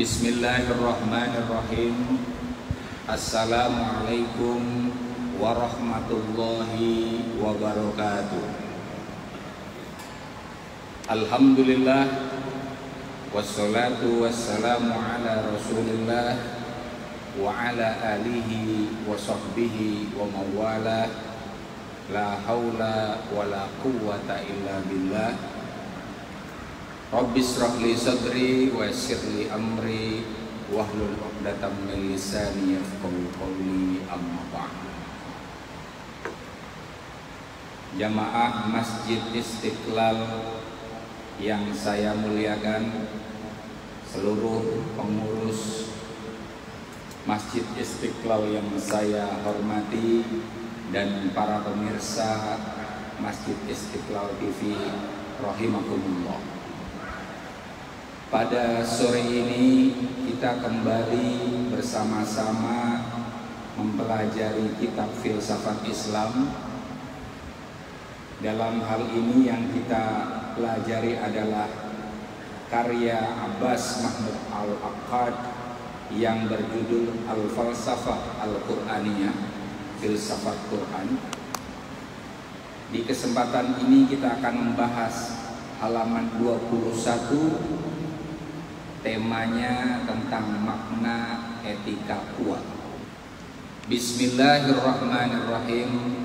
Bismillahirrahmanirrahim. Assalamualaikum warahmatullahi wabarakatuh. Alhamdulillah, wassalatu wassalamu ala rasulillah wa ala alihi wa sahbihi wa mawalah. La haula wa la quwwata illa billah. Rabbi shrah li sadri wa yassir li amri wahlul 'uqdatam min lisani yafqahu qawli, amma ba'd. Jamaah Masjid Istiqlal yang saya muliakan, seluruh pengurus Masjid Istiqlal yang saya hormati, dan para pemirsa Masjid Istiqlal TV rahimakumullah. Pada sore ini kita kembali bersama-sama mempelajari kitab filsafat Islam. Dalam hal ini yang kita pelajari adalah karya Abbas Mahmud Al-Aqad yang berjudul Al-Falsafah Al-Qur'aniyah, filsafat Quran. Di kesempatan ini kita akan membahas halaman 21, temanya tentang makna etika kuat. Bismillahirrahmanirrahim.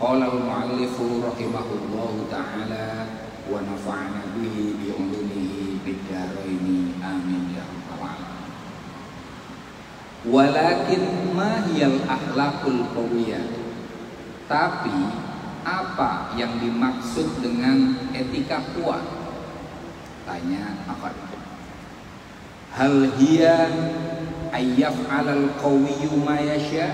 Qala al-mu'allifu rahimahullahu ta'ala wa nafa'ana bihi bi ulumihi bid dharaini amin ya rabbal alamin. Walakin ma hiyal akhlaqul qawiyah. Tapi apa yang dimaksud dengan etika kuat? Tanya Aqad. Hal hiya ayyaf'alal qawiyyu ma yasha?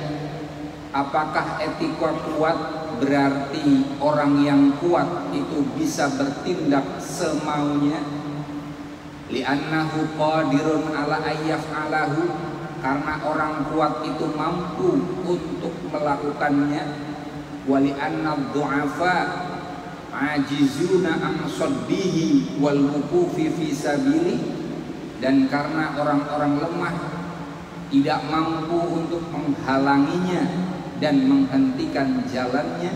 Apakah etika kuat berarti orang yang kuat itu bisa bertindak semaunya? Li'annahu qadirun ala ayyaf'alahu, karena orang kuat itu mampu untuk melakukannya. Wa li'anna ad-du'afa ajizuna an saddihi wal wuqufi fi sabili, dan karena orang-orang lemah tidak mampu untuk menghalanginya dan menghentikan jalannya.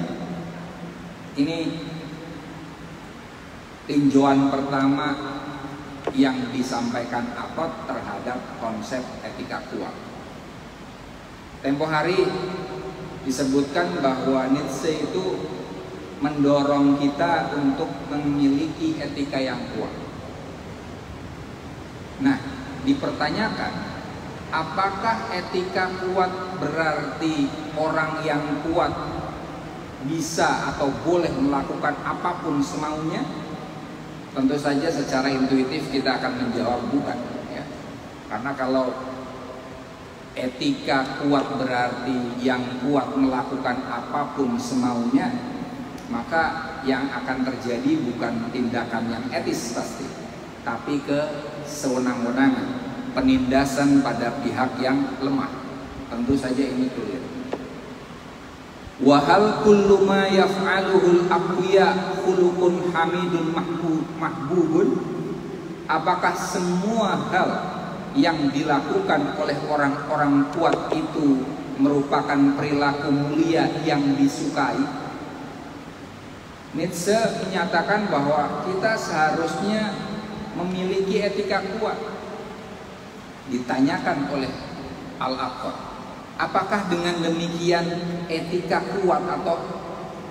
Ini tinjauan pertama yang disampaikan Aqad terhadap konsep etika kuat. Tempo hari disebutkan bahwa Nietzsche itu mendorong kita untuk memiliki etika yang kuat. Nah, dipertanyakan, apakah etika kuat berarti orang yang kuat bisa atau boleh melakukan apapun semaunya? Tentu saja secara intuitif kita akan menjawab bukan, ya. Karena kalau etika kuat berarti yang kuat melakukan apapun semaunya, maka yang akan terjadi bukan tindakan yang etis pasti, tapi sewenang-wenangan, penindasan pada pihak yang lemah. Tentu saja ini clear. Wa hal kullu ma yaf'aluhul aqwiya khuluqun hamidun mahbubun? Apakah semua hal yang dilakukan oleh orang-orang kuat itu merupakan perilaku mulia yang disukai? Nietzsche menyatakan bahwa kita seharusnya memiliki etika kuat. Ditanyakan oleh Al-Aqad, apakah dengan demikian etika kuat atau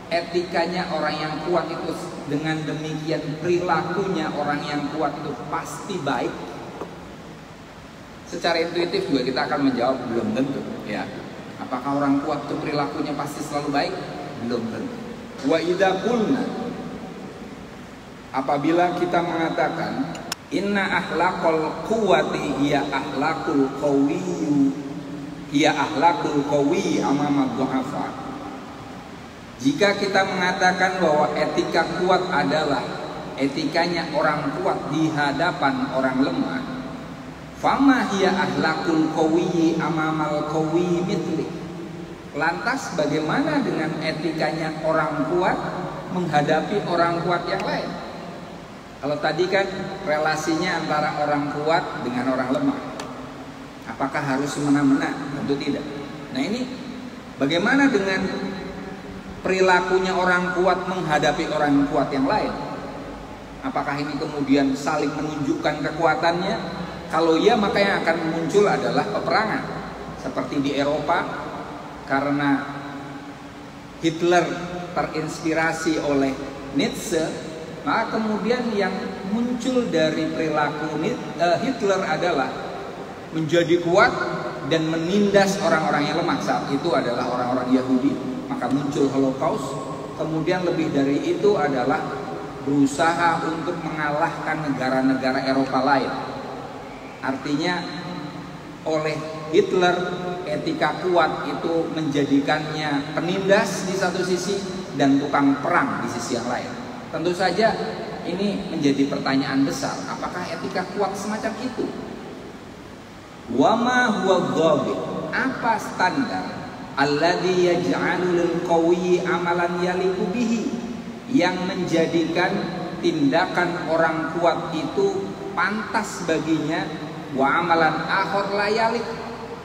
etikanya orang yang kuat itu dengan demikian perilakunya orang yang kuat itu pasti baik? Secara intuitif juga kita akan menjawab belum tentu, ya. Apakah orang kuat itu perilakunya pasti selalu baik? Belum tentu. Wa idza qulna, apabila kita mengatakan inna akhlaqal quwwati hiya akhlaqul qawi amama dhu'afa. Jika kita mengatakan bahwa etika kuat adalah etikanya orang kuat di hadapan orang lemah, fama hiya akhlaqul qawi amamal qawi mithli. Lantas bagaimana dengan etikanya orang kuat menghadapi orang kuat yang lain? Kalau tadi kan relasinya antara orang kuat dengan orang lemah. Apakah harus semena-mena? Tentu tidak. Nah ini bagaimana dengan perilakunya orang kuat menghadapi orang kuat yang lain? Apakah ini kemudian saling menunjukkan kekuatannya? Kalau iya, maka yang akan muncul adalah peperangan. Seperti di Eropa, karena Hitler terinspirasi oleh Nietzsche, maka kemudian yang muncul dari perilaku Hitler adalah menjadi kuat dan menindas orang-orang yang lemah. Saat itu adalah orang-orang Yahudi, maka muncul Holocaust. Kemudian lebih dari itu adalah berusaha untuk mengalahkan negara-negara Eropa lain. Artinya oleh Hitler, etika kuat itu menjadikannya penindas di satu sisi dan tukang perang di sisi yang lain. Tentu saja ini menjadi pertanyaan besar, apakah etika kuat semacam itu? Wama huwa dhabit, apa standar alladzi yaj'alu lil qawiyyi amalan yaliqu bihi, yang menjadikan tindakan orang kuat itu pantas baginya, wa amalan akhar la yaliq,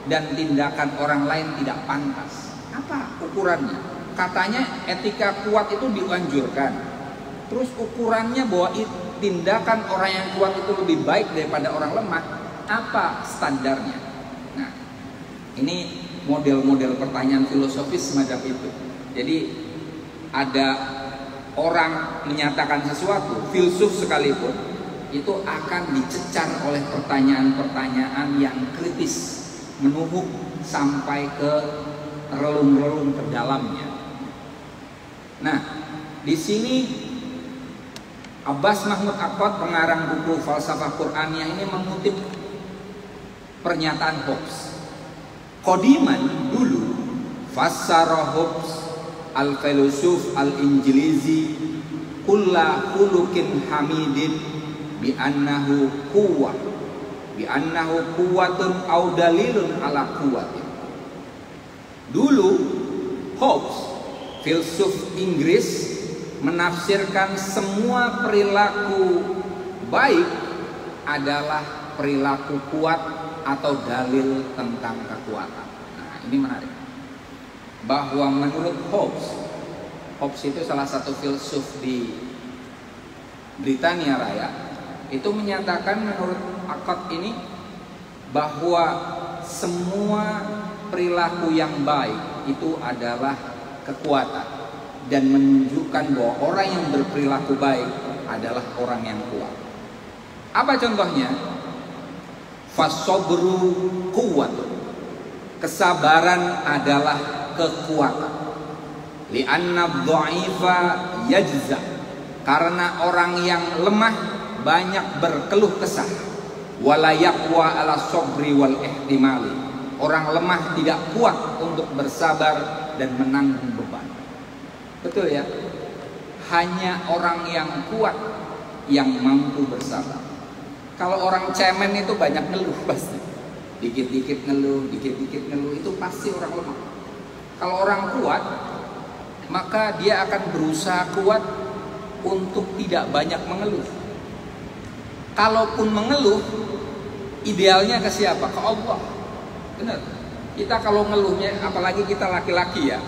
dan tindakan orang lain tidak pantas. Apa ukurannya? Katanya etika kuat itu dianjurkan. Terus ukurannya bahwa tindakan orang yang kuat itu lebih baik daripada orang lemah. Apa standarnya? Nah, ini model-model pertanyaan filosofis semacam itu. Jadi ada orang menyatakan sesuatu, filsuf sekalipun, itu akan dicecar oleh pertanyaan-pertanyaan yang kritis, menumpuk sampai ke relung-relung terdalamnya. Nah, di sini Abbas Mahmud Akkad, pengarang buku Falsafah Qur'aniyah, ini mengutip pernyataan Hobbes. Qadiman dulu, fassara Hobbes al-filosof al-Injilizi kulla khuluqin hamidin bi annahu quwwah, bi annahu quwwatun aw dalilun ala quwwatin. Dulu Hobbes, filsuf Inggris, menafsirkan semua perilaku baik adalah perilaku kuat atau dalil tentang kekuatan. Nah, ini menarik. Bahwa menurut Hobbes itu salah satu filsuf di Britania Raya, itu menyatakan menurut Akkad ini bahwa semua perilaku yang baik itu adalah kekuatan dan menunjukkan bahwa orang yang berperilaku baik adalah orang yang kuat. Apa contohnya? Fasobru kuwat, kesabaran adalah kekuatan. Li'anna dha'ifa yajza, karena orang yang lemah banyak berkeluh kesah. Wala yaqwa ala sabri wal ihtimali, orang lemah tidak kuat untuk bersabar dan menanggung beban. Betul ya? Hanya orang yang kuat yang mampu bersabar. Kalau orang cemen itu banyak ngeluh pasti. Dikit-dikit ngeluh, dikit-dikit ngeluh, itu pasti orang lemah. Kalau orang kuat, maka dia akan berusaha kuat untuk tidak banyak mengeluh. Kalaupun mengeluh, idealnya ke siapa? Ke Allah. Benar. Kita kalau ngeluhnya, apalagi kita laki-laki ya,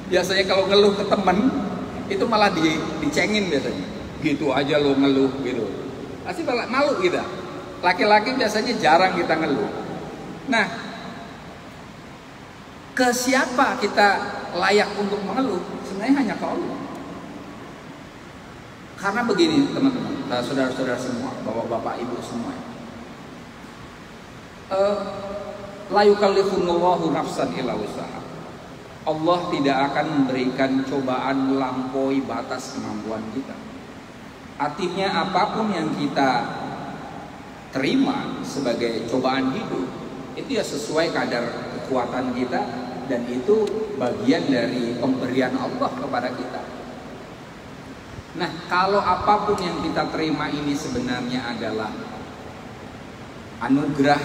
biasanya kalau ngeluh ke temen, itu malah dicengin biasanya. Gitu aja lo ngeluh gitu. Pasti malu kita. Laki-laki biasanya jarang kita ngeluh. Nah, ke siapa kita layak untuk mengeluh? Sebenarnya hanya ke Allah. Karena begini teman-teman, saudara-saudara semua, bapak-bapak, ibu semua, la yukallifullahu nafsan illa wus'aha. Allah tidak akan memberikan cobaan melampaui batas kemampuan kita. Artinya apapun yang kita terima sebagai cobaan hidup, itu ya sesuai kadar kekuatan kita, dan itu bagian dari pemberian Allah kepada kita. Nah, kalau apapun yang kita terima ini sebenarnya adalah anugerah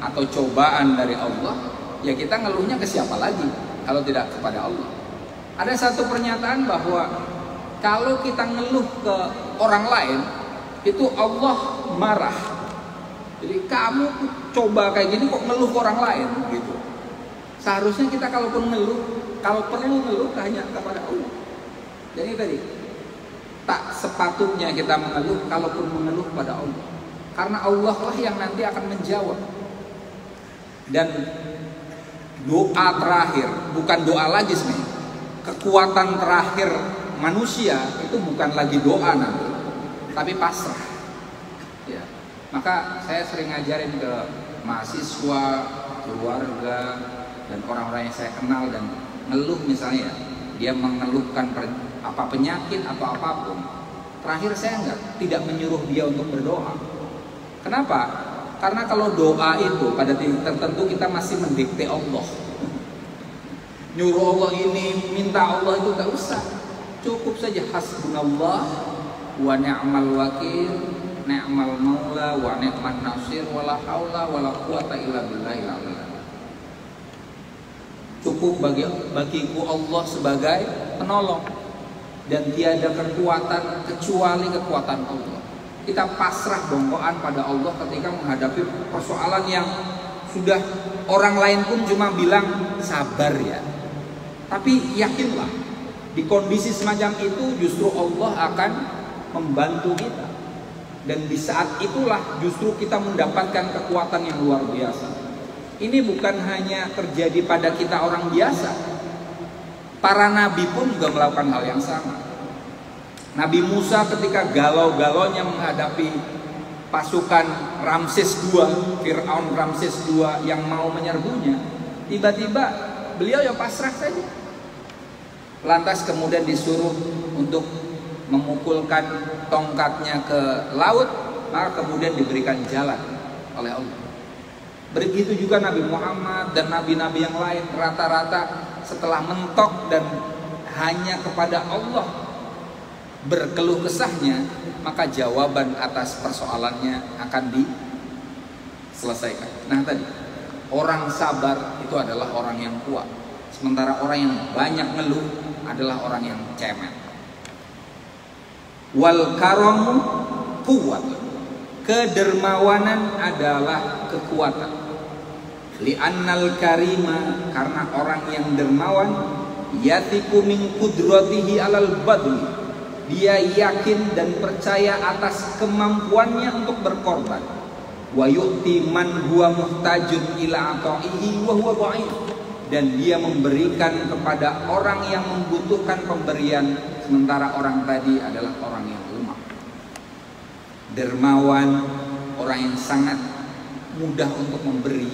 atau cobaan dari Allah, ya kita ngeluhnya ke siapa lagi kalau tidak kepada Allah. Ada satu pernyataan bahwa kalau kita ngeluh ke orang lain, itu Allah marah. Jadi kamu coba kayak gini kok ngeluh ke orang lain gitu. Seharusnya kita kalaupun ngeluh, kalau perlu ngeluh hanya kepada Allah. Jadi tadi tak sepatutnya kita mengeluh kalaupun mengeluh pada Allah. Karena Allah lah yang nanti akan menjawab. Dan doa terakhir, bukan doa lagi sebenarnya. Kekuatan terakhir manusia itu bukan lagi doa nanti, tapi pasrah. Ya. Maka saya sering ngajarin ke mahasiswa, keluarga, dan orang-orang yang saya kenal dan ngeluh misalnya, dia mengeluhkan apa penyakit atau apapun. Terakhir saya tidak menyuruh dia untuk berdoa. Kenapa? Karena kalau doa itu pada titik tertentu kita masih mendikte Allah. Nyuruh Allah ini, minta Allah itu gak usah. Cukup saja hasbunallah wa ni'mal wakil, ni'mal maula wa ni'man nasir, wala haula wala quwata illa billahil aliyil azim. Cukup bagiku Allah sebagai penolong, dan tiada kekuatan kecuali kekuatan Allah. Kita pasrah bongkoan pada Allah ketika menghadapi persoalan yang sudah orang lain pun cuma bilang sabar ya. Tapi yakinlah, di kondisi semacam itu justru Allah akan membantu kita. Dan di saat itulah justru kita mendapatkan kekuatan yang luar biasa. Ini bukan hanya terjadi pada kita orang biasa. Para nabi pun juga melakukan hal yang sama. Nabi Musa ketika galau-galaunya menghadapi pasukan Ramses II, Fir'aun Ramses II yang mau menyerbunya, tiba-tiba beliau ya pasrah saja. Lantas kemudian disuruh untuk memukulkan tongkatnya ke laut, maka kemudian diberikan jalan oleh Allah. Begitu juga Nabi Muhammad dan nabi-nabi yang lain, rata-rata setelah mentok dan hanya kepada Allah berkeluh kesahnya, maka jawaban atas persoalannya akan diselesaikan. Nah tadi, orang sabar itu adalah orang yang kuat, sementara orang yang banyak ngeluh adalah orang yang cemen. Wal karamu kuat, kedermawanan adalah kekuatan. Li'annal karima, karena orang yang dermawan, yatiku min kudratihi alal badli, dia yakin dan percaya atas kemampuannya untuk berkorban. Wa yu'ti man huwa muhtajun ila ata'ihi wa huwa dha'if, dan dia memberikan kepada orang yang membutuhkan pemberian, sementara orang tadi adalah orang yang lemah. Dermawan, orang yang sangat mudah untuk memberi,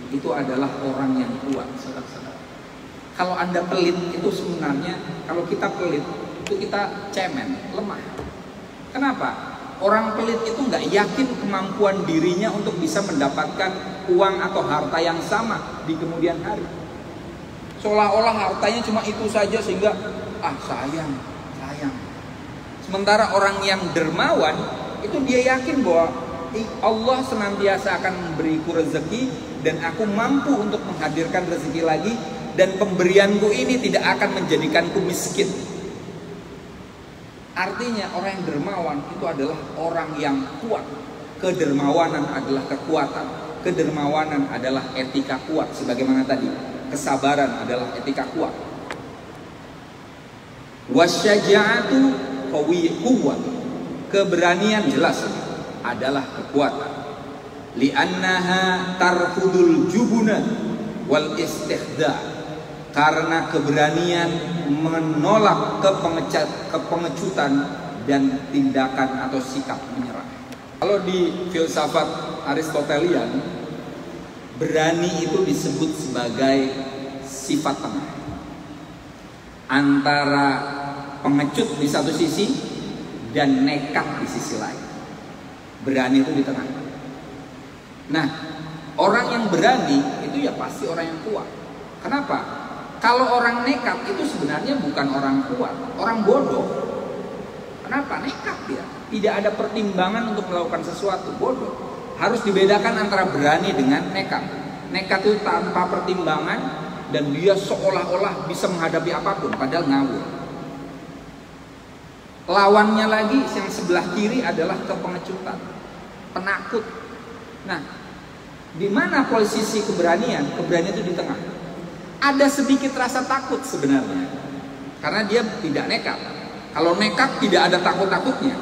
itu adalah orang yang kuat. Kalau Anda pelit, itu sebenarnya kalau kita pelit itu kita cemen, lemah. Kenapa? Orang pelit itu nggak yakin kemampuan dirinya untuk bisa mendapatkan uang atau harta yang sama di kemudian hari. Seolah-olah hartanya cuma itu saja sehingga sayang. Sementara orang yang dermawan itu dia yakin bahwa Allah senantiasa akan memberiku rezeki dan aku mampu untuk menghadirkan rezeki lagi, dan pemberianku ini tidak akan menjadikanku miskin. Artinya orang yang dermawan itu adalah orang yang kuat. Kedermawanan adalah kekuatan. Kedermawanan adalah etika kuat. Sebagaimana tadi, kesabaran adalah etika kuat. Wasyaja'atu quwwat, keberanian jelas adalah kekuatan. Li'annaha tarfudul jubuna wal istihda, karena keberanian menolak kepengecutan dan tindakan atau sikap menyerah. Kalau di filsafat Aristotelian, berani itu disebut sebagai sifat tengah antara pengecut di satu sisi dan nekat di sisi lain. Berani itu di tengah. Nah, orang yang berani itu ya pasti orang yang kuat. Kenapa? Kalau orang nekat itu sebenarnya bukan orang kuat, orang bodoh. Kenapa? Nekat dia. Tidak ada pertimbangan untuk melakukan sesuatu, bodoh. Harus dibedakan antara berani dengan nekat. Nekat itu tanpa pertimbangan dan dia seolah-olah bisa menghadapi apapun, padahal ngawur. Lawannya lagi yang sebelah kiri adalah kepengecutan, penakut. Nah, di mana posisi keberanian? Keberanian itu di tengah. Ada sedikit rasa takut sebenarnya, karena dia tidak nekat. Kalau nekat tidak ada takut-takutnya.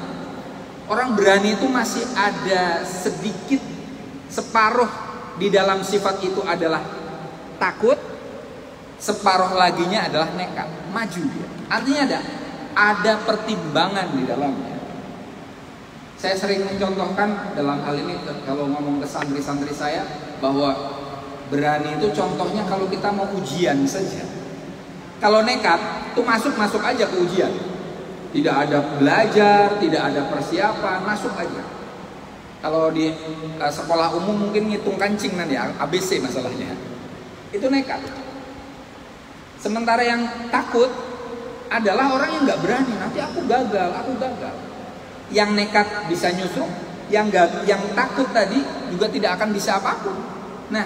Orang berani itu masih ada sedikit, separuh di dalam sifat itu adalah takut, separuh laginya adalah nekat, maju dia. Artinya ada pertimbangan di dalamnya. Saya sering mencontohkan dalam hal ini kalau ngomong ke santri-santri saya, bahwa berani itu contohnya kalau kita mau ujian saja. Kalau nekat itu masuk aja ke ujian. Tidak ada belajar, tidak ada persiapan, masuk aja. Kalau di sekolah umum mungkin ngitung kancing nanti, ABC masalahnya. Itu nekat. Sementara yang takut adalah orang yang nggak berani. Nanti aku gagal. Yang nekat bisa nyusruk, yang takut tadi juga tidak akan bisa apapun. Nah,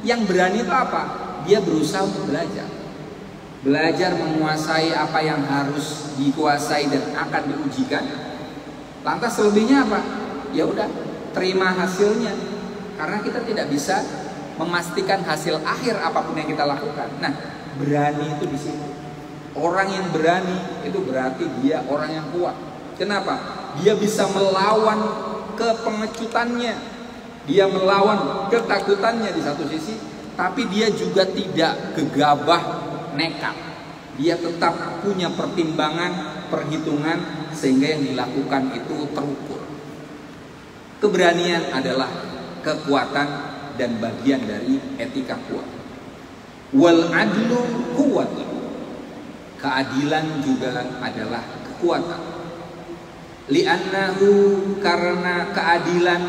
yang berani itu apa? Dia berusaha untuk belajar menguasai apa yang harus dikuasai dan akan diujikan. Lantas selebihnya apa? Ya udah, terima hasilnya. Karena kita tidak bisa memastikan hasil akhir apapun yang kita lakukan. Nah, berani itu di situ. Orang yang berani itu berarti dia orang yang kuat. Kenapa? Dia bisa melawan kepengecutannya, dia melawan ketakutannya di satu sisi, tapi dia juga tidak gegabah, nekat. Dia tetap punya pertimbangan, perhitungan, sehingga yang dilakukan itu terukur. Keberanian adalah kekuatan dan bagian dari etika kuat. Wal adlu kuat. Keadilan juga adalah kekuatan. Li'annahu, karena keadilan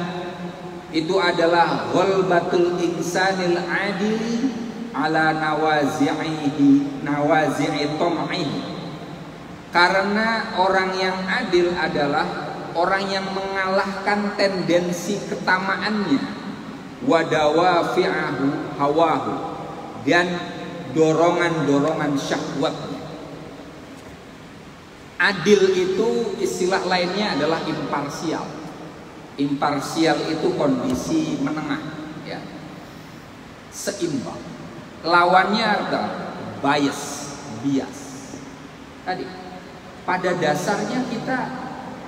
itu adalah ghalbatul insanil adili ala nawazi'i tam'ihi. Karena orang yang adil adalah orang yang mengalahkan tendensi ketamaannya, wadawafi'ahu hawahu, dan dorongan-dorongan syahwatnya. Adil itu istilah lainnya adalah imparsial. Imparsial itu kondisi menengah, ya, seimbang. Lawannya adalah bias. Tadi pada dasarnya kita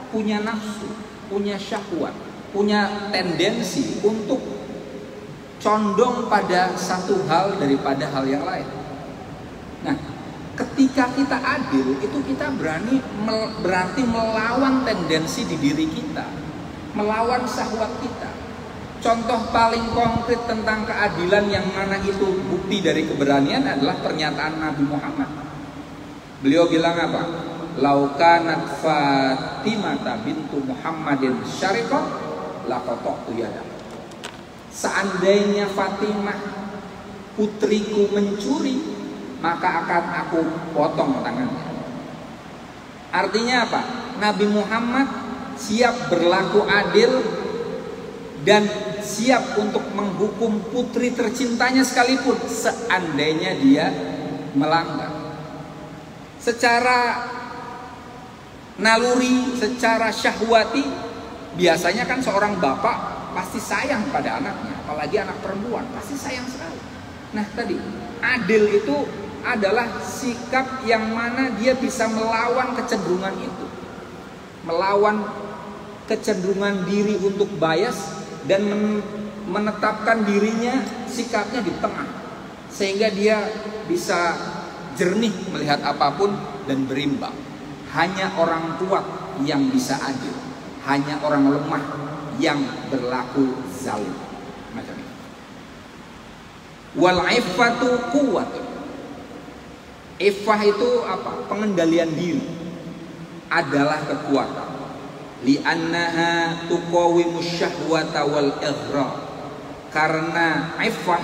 punya nafsu, punya syahwat, punya tendensi untuk condong pada satu hal daripada hal yang lain. Nah, ketika kita adil, itu kita berarti melawan tendensi di diri kita, melawan syahwat kita. Contoh paling konkret tentang keadilan yang mana itu bukti dari keberanian adalah pernyataan Nabi Muhammad. Beliau bilang apa? Laukanat Fatimah bintu Muhammadin syariqah laqata'tu yadah. Seandainya Fatimah putriku mencuri, maka akan aku potong tangannya. Artinya apa? Nabi Muhammad siap berlaku adil dan siap untuk menghukum putri tercintanya sekalipun seandainya dia melanggar. Secara naluri, secara syahwati, biasanya kan seorang bapak pasti sayang pada anaknya, apalagi anak perempuan, pasti sayang sekali. Nah, tadi adil itu adalah sikap yang mana dia bisa melawan kecenderungan itu, melawan kecenderungan diri untuk bias, dan menetapkan dirinya sikapnya di tengah, sehingga dia bisa jernih melihat apapun dan berimbang. Hanya orang kuat yang bisa adil, hanya orang lemah yang berlaku zalim. Macam itu. Wal iffatu quwwatun. Iffah itu apa? Pengendalian diri adalah kekuatan. Li'annaha tuqawimus syahwata wal ighra. Karena iffah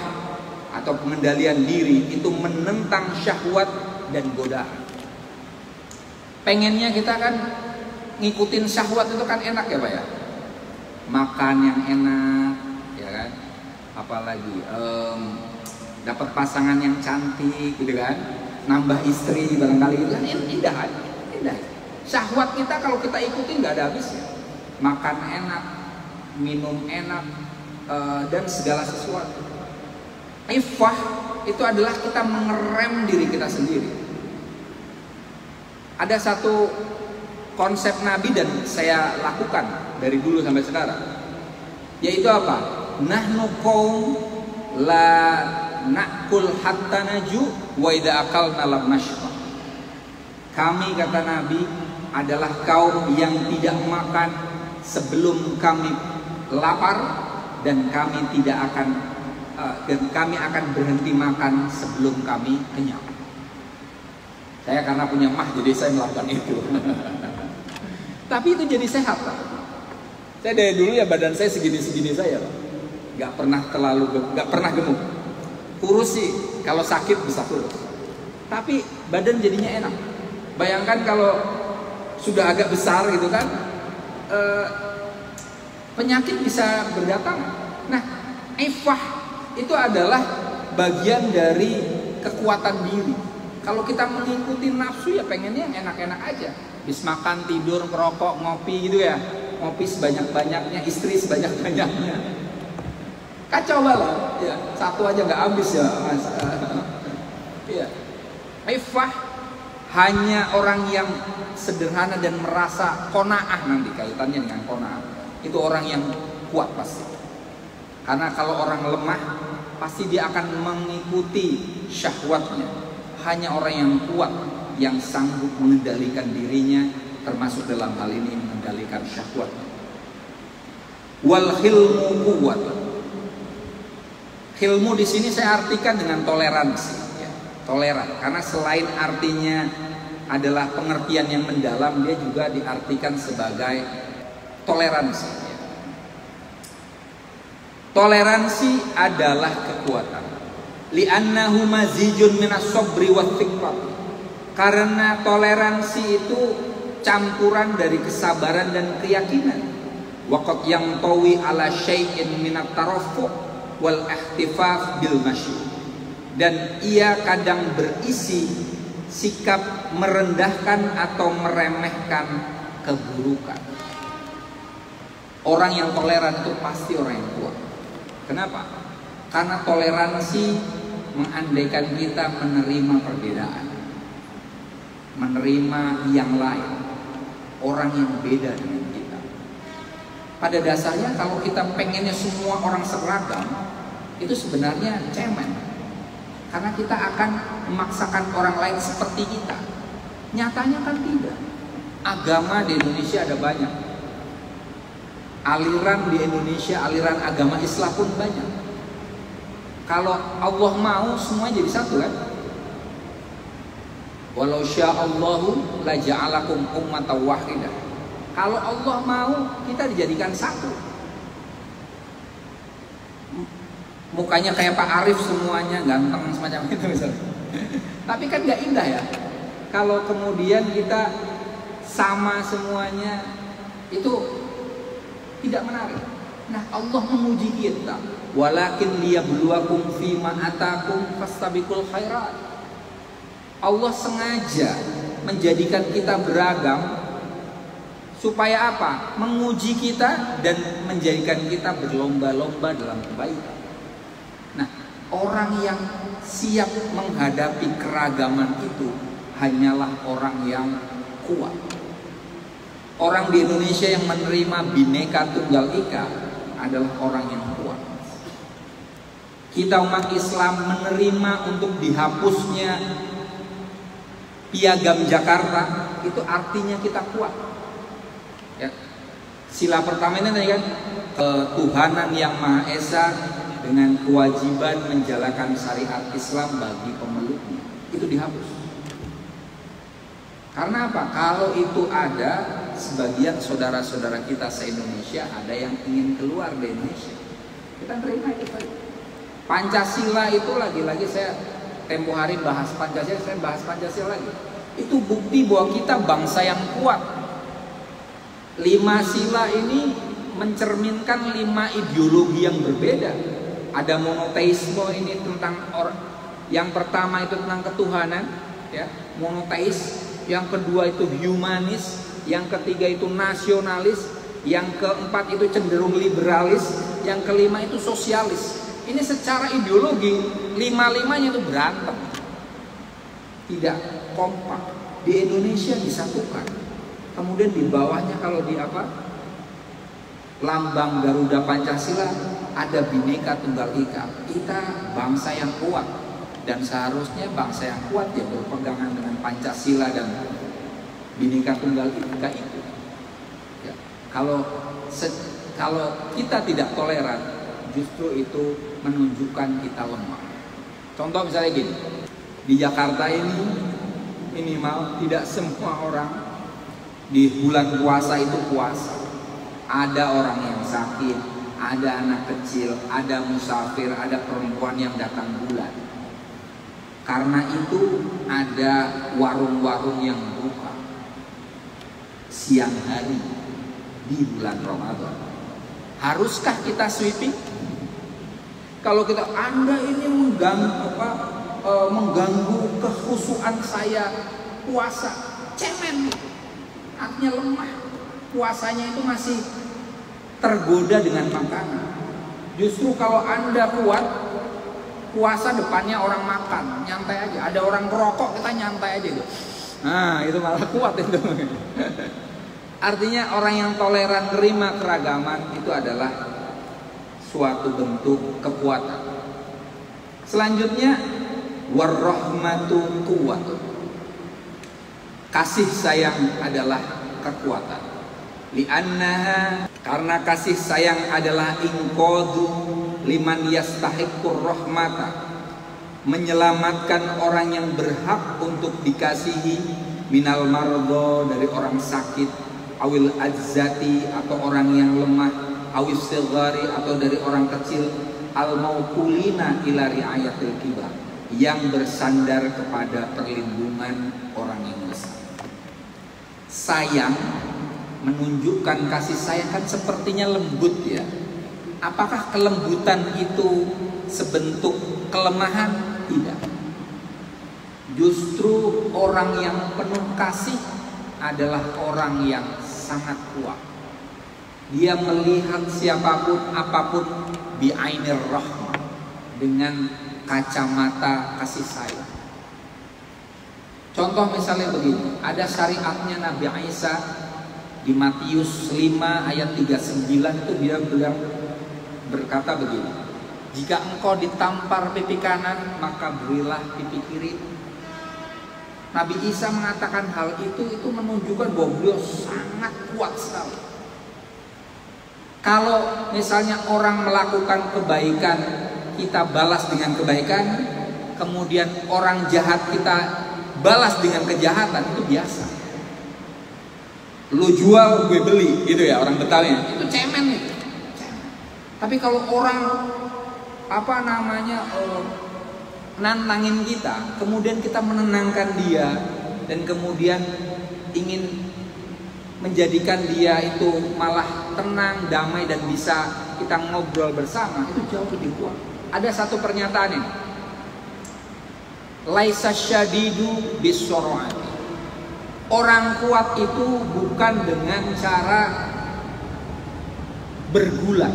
atau pengendalian diri itu menentang syahwat dan godaan. Pengennya kita kan ngikutin syahwat itu kan enak ya Pak ya, makan yang enak ya kan, apalagi dapat pasangan yang cantik gitu kan, nambah istri barangkali itu kan indah. Syahwat kita kalau kita ikutin nggak ada habisnya. Makan enak, minum enak, dan segala sesuatu. Iffah itu adalah kita mengerem diri kita sendiri. Ada satu konsep Nabi dan saya lakukan dari dulu sampai sekarang, yaitu apa? Nahnu qaum la na'kul hatta naju wa idza akalna lam nashba. Kami, kata Nabi, adalah kaum yang tidak makan sebelum kami lapar, dan kami tidak akan dan kami akan berhenti makan sebelum kami kenyang. Saya karena punya mah jadi saya melakukan itu. Tapi itu jadi sehat, Pak. Saya dari dulu ya badan saya segini-segini saya, Pak. Gak pernah gemuk. Kurus sih, kalau sakit bisa kurus. Tapi badan jadinya enak. Bayangkan kalau sudah agak besar gitu kan, penyakit bisa berdatangan. Nah, iffah itu adalah bagian dari kekuatan diri. Kalau kita mengikuti nafsu ya pengennya yang enak-enak aja. Habis makan, tidur, merokok, ngopi gitu ya. Ngopi sebanyak-banyaknya, istri sebanyak-banyaknya. Kacau banget ya. Satu aja nggak habis ya, Mas. Iya. Iffah hanya orang yang sederhana dan merasa qanaah, nanti kaitannya dengan qanaah. Itu orang yang kuat pasti. Karena kalau orang lemah pasti dia akan mengikuti syahwatnya. Hanya orang yang kuat yang sanggup mengendalikan dirinya, termasuk dalam hal ini mengendalikan syahwatnya. Wal hilmu quwwat. Hilmu di sini saya artikan dengan toleransi, ya. Toleran, karena selain artinya adalah pengertian yang mendalam, dia juga diartikan sebagai toleransi. Ya. Toleransi adalah kekuatan. Li'annahu mazijun minas sabri wa thiqat. Karena toleransi itu campuran dari kesabaran dan keyakinan. Waqad yang tawi ala syai'in minat tarafuq wal ihtifaf bil masyi. Dan ia kadang berisi sikap merendahkan atau meremehkan keburukan. Orang yang toleran itu pasti orang yang kuat. Kenapa? Karena toleransi mengandaikan kita menerima perbedaan, menerima yang lain, orang yang beda dengan kita. Pada dasarnya kalau kita pengennya semua orang seragam, itu sebenarnya cemen. Karena kita akan memaksakan orang lain seperti kita. Nyatanya kan tidak. Agama di Indonesia ada banyak. Aliran di Indonesia, aliran agama Islam pun banyak. Kalau Allah mau semua jadi satu kan? Walau sya'allahu la ja'alakum ummatan wahidah. Kalau Allah mau kita dijadikan satu. Mukanya kayak Pak Arif semuanya ganteng semacam itu misalnya. Tapi kan gak indah ya. Kalau kemudian kita sama semuanya, itu tidak menarik. Nah, Allah menguji kita. Walakin liyabluwakum fima atakum fastabiqul khairat. Allah sengaja menjadikan kita beragam supaya apa? Menguji kita dan menjadikan kita berlomba-lomba dalam kebaikan. Nah, orang yang siap menghadapi keragaman itu hanyalah orang yang kuat. Orang di Indonesia yang menerima Bhinneka Tunggal Ika adalah orang yang kuat. Kita umat Islam menerima untuk dihapusnya Piagam Jakarta, itu artinya kita kuat. Ya. Sila pertama ini tadi kan, ketuhanan yang Maha Esa dengan kewajiban menjalankan syariat Islam bagi pemeluknya, itu dihapus. Karena apa? Kalau itu ada, sebagian saudara-saudara kita se-Indonesia ada yang ingin keluar dari Indonesia. Kita terima itu saja. Pancasila itu lagi-lagi saya tempo hari bahas Pancasila, saya bahas Pancasila lagi. Itu bukti bahwa kita bangsa yang kuat. 5 sila ini mencerminkan 5 ideologi yang berbeda. Ada monoteisme, ini tentang yang pertama itu tentang ketuhanan, ya, monoteis. Yang kedua itu humanis, yang ketiga itu nasionalis, yang keempat itu cenderung liberalis, yang kelima itu sosialis. Ini secara ideologi lima-limanya itu berantem, tidak kompak. Di Indonesia disatukan, kemudian di bawahnya kalau di lambang Garuda Pancasila ada Bhinneka Tunggal Ika. Kita bangsa yang kuat, dan seharusnya bangsa yang kuat yang berpegangan dengan Pancasila dan Bhinneka Tunggal Ika itu. Ya. Kalau kita tidak toleran, justru itu menunjukkan kita lemah. Contoh misalnya gini, di Jakarta ini minimal tidak semua orang di bulan puasa itu puasa. Ada orang yang sakit, ada anak kecil, ada musafir, ada perempuan yang datang bulan. Karena itu ada warung-warung yang buka siang hari di bulan Ramadan. Haruskah kita sweeping? Kalau Anda ini mengganggu kekhusyuan saya puasa, cemen, artinya lemah. Puasanya itu masih tergoda dengan makanan. Justru kalau Anda kuat, puasa depannya orang makan, nyantai aja. Ada orang merokok, kita nyantai aja gitu. Nah, itu malah kuat itu. Artinya orang yang toleran terima keragaman itu adalah suatu bentuk kekuatan. Selanjutnya warahmatu quwwatun. Kasih sayang adalah kekuatan. Li'annaha, karena kasih sayang adalah inqadhu liman yastahiqqur rahmata, menyelamatkan orang yang berhak untuk dikasihi, minal mardo, dari orang sakit, awil azzati, atau orang yang lemah, awil sighari, atau dari orang kecil, al maukulina ila riayatil kibar, yang bersandar kepada perlindungan orang yang besar. Sayang, menunjukkan kasih sayang kan sepertinya lembut ya. Apakah kelembutan itu sebentuk kelemahan? Tidak. Justru orang yang penuh kasih adalah orang yang sangat kuat. Dia melihat siapapun apapun bi'ainir rahmah, dengan kacamata kasih sayang. Contoh misalnya begini, ada syariatnya Nabi Isa di Matius 5 ayat 39 itu dia berkata begini, jika engkau ditampar pipi kanan, maka berilah pipi kiri. Nabi Isa mengatakan hal itu menunjukkan bahwa beliau sangat kuat sekali. Kalau misalnya orang melakukan kebaikan, kita balas dengan kebaikan, kemudian orang jahat kita balas dengan kejahatan, itu biasa. Lu jual, gue beli, gitu ya orang Betawi. Itu cemen nih. Tapi kalau orang nantangin kita, kemudian kita menenangkan dia, dan kemudian ingin menjadikan dia itu malah tenang, damai, dan bisa kita ngobrol bersama, itu jauh lebih kuat. Ada satu pernyataan ini, laisa syadidu bisur'ati. Orang kuat itu bukan dengan cara bergulat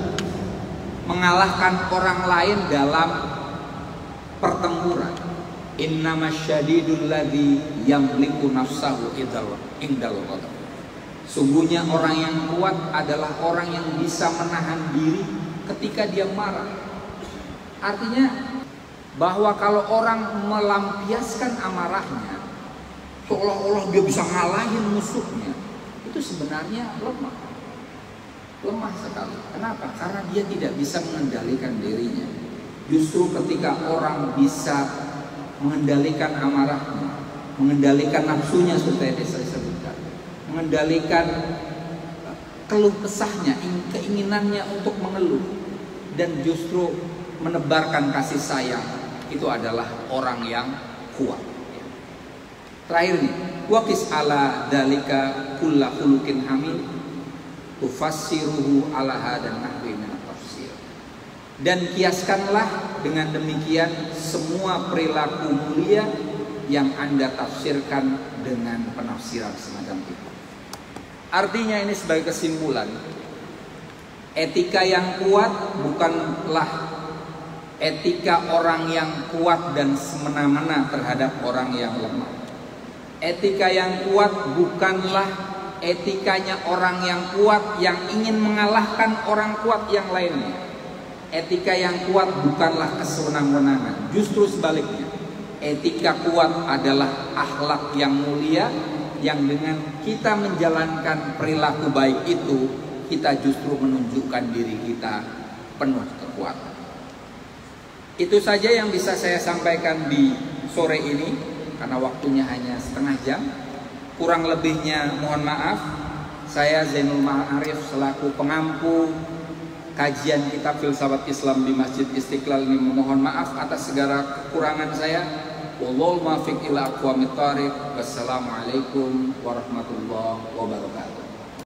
mengalahkan orang lain dalam pertempuran. Innamasyadidul ladzi yamliku nafsahu indal ghadab. Sungguhnya orang yang kuat adalah orang yang bisa menahan diri ketika dia marah. Artinya bahwa kalau orang melampiaskan amarahnya seolah-olah dia bisa ngalahin musuhnya, itu sebenarnya lemah sekali. Kenapa? Karena dia tidak bisa mengendalikan dirinya. Justru ketika orang bisa mengendalikan amarahnya, mengendalikan nafsunya seperti yang saya sebutkan, mengendalikan keluh kesahnya, keinginannya untuk mengeluh, dan justru menebarkan kasih sayang, itu adalah orang yang kuat. Terakhir nih, waqis ala dalika kulla khuluqin hamid tufassiruhu ala hadan nahwi min tafsir. Dan kiaskanlah dengan demikian semua perilaku mulia yang Anda tafsirkan dengan penafsiran semacam itu. Artinya ini sebagai kesimpulan, Etika yang kuat bukanlah etika orang yang kuat dan semena-mena terhadap orang yang lemah. Etika yang kuat bukanlah etikanya orang yang kuat yang ingin mengalahkan orang kuat yang lainnya. Etika yang kuat bukanlah kesenang-wenangan, justru sebaliknya. Etika kuat adalah akhlak yang mulia, yang dengan kita menjalankan perilaku baik itu, kita justru menunjukkan diri kita penuh kekuatan. Itu saja yang bisa saya sampaikan di sore ini, karena waktunya hanya setengah jam. Kurang lebihnya mohon maaf. Saya Zainul Ma'arif selaku pengampu kajian kitab filsafat Islam di Masjid Istiqlal ini memohon maaf atas segala kekurangan saya. Wallahul muwaffiq ila aqwamit thoriq. Wassalamualaikum warahmatullahi wabarakatuh.